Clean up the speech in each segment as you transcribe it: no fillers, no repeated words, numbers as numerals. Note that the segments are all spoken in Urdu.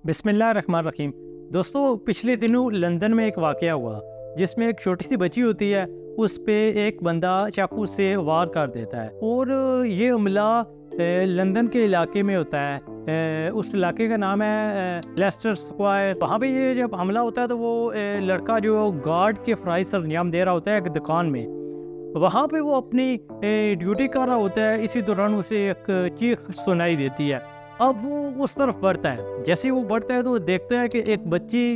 بسم اللہ الرحمن الرحیم۔ دوستو، پچھلے دنوں لندن میں ایک واقعہ ہوا جس میں ایک چھوٹی سی بچی ہوتی ہے، اس پہ ایک بندہ چاقو سے وار کر دیتا ہے اور یہ حملہ لندن کے علاقے میں ہوتا ہے۔ اس علاقے کا نام ہے لیسٹر اسکوائر۔ وہاں پہ یہ جب حملہ ہوتا ہے تو وہ لڑکا جو گارڈ کے فرائض سر انجام دے رہا ہوتا ہے ایک دکان میں، وہاں پہ وہ اپنی ڈیوٹی کر رہا ہوتا ہے۔ اسی دوران اسے ایک چیخ سنائی دیتی ہے۔ اب وہ اس طرف بڑھتا ہے، جیسے وہ بڑھتا ہے تو وہ دیکھتا ہے کہ ایک بچی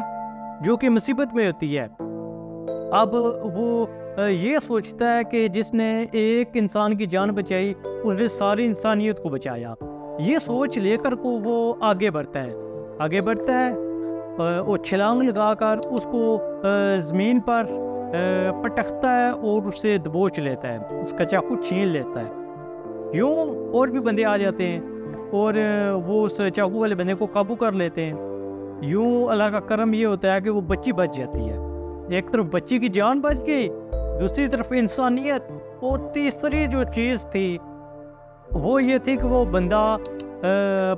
جو کہ مصیبت میں ہوتی ہے۔ اب وہ یہ سوچتا ہے کہ جس نے ایک انسان کی جان بچائی اس نے ساری انسانیت کو بچایا۔ یہ سوچ لے کر کو وہ آگے بڑھتا ہے اور چھلانگ لگا کر اس کو زمین پر پٹکتا ہے اور اسے دبوچ لیتا ہے، اس کا چاقو چھین لیتا ہے۔ یوں اور بھی بندے آ جاتے ہیں اور وہ اس چاقو والے بندے کو قابو کر لیتے ہیں۔ یوں اللہ کا کرم یہ ہوتا ہے کہ وہ بچی بچ جاتی ہے۔ ایک طرف بچی کی جان بچ گئی، دوسری طرف انسانیت، اور تیسری جو چیز تھی وہ یہ تھی کہ وہ بندہ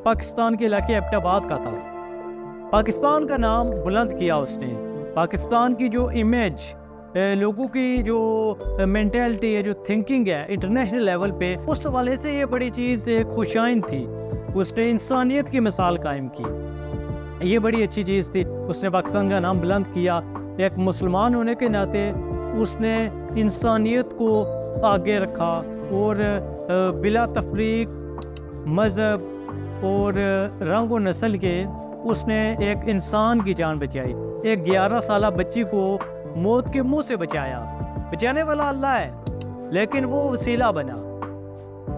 پاکستان کے علاقے ایبٹ آباد کا تھا۔ پاکستان کا نام بلند کیا اس نے۔ پاکستان کی جو امیج، لوگوں کی جو مینٹیلٹی ہے، جو تھنکنگ ہے انٹرنیشنل لیول پہ، اس حوالے سے یہ بڑی چیز خوشائن تھی۔ اس نے انسانیت کی مثال قائم کی، یہ بڑی اچھی چیز تھی۔ اس نے پاکستان کا نام بلند کیا۔ ایک مسلمان ہونے کے ناطے اس نے انسانیت کو آگے رکھا اور بلا تفریق مذہب اور رنگ و نسل کے اس نے ایک انسان کی جان بچائی۔ ایک 11 سالہ بچی کو موت کے منہ سے بچایا۔ بچانے والا اللہ ہے لیکن وہ وسیلہ بنا۔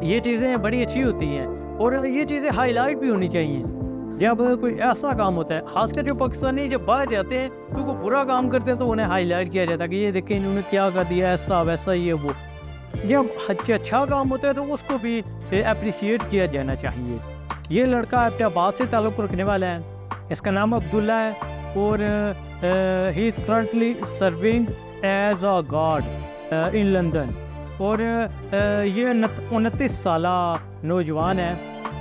یہ چیزیں بڑی اچھی ہوتی ہیں اور یہ چیزیں ہائی لائٹ بھی ہونی چاہیے جب کوئی ایسا کام ہوتا ہے۔ خاص کر جو پاکستانی جب باہر جاتے ہیں تو کوئی برا کام کرتے ہیں تو انہیں ہائی لائٹ کیا جاتا ہے کہ یہ دیکھیں انہوں نے کیا کر دیا، ایسا ویسا یہ وہ۔ جب اچھا کام ہوتا ہے تو اس کو بھی اپریشیٹ کیا جانا چاہیے۔ یہ لڑکا ایبٹ آباد سے تعلق رکھنے والا ہے، اس کا نام عبداللہ ہے اور he is currently serving as a guard in London, اور یہ 29 سالہ نوجوان ہے۔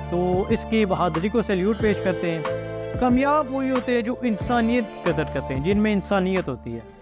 تو اس کی بہادری کو سیلیوٹ پیش کرتے ہیں۔ کامیاب وہی ہوتے ہیں جو انسانیت کی قدر کرتے ہیں، جن میں انسانیت ہوتی ہے۔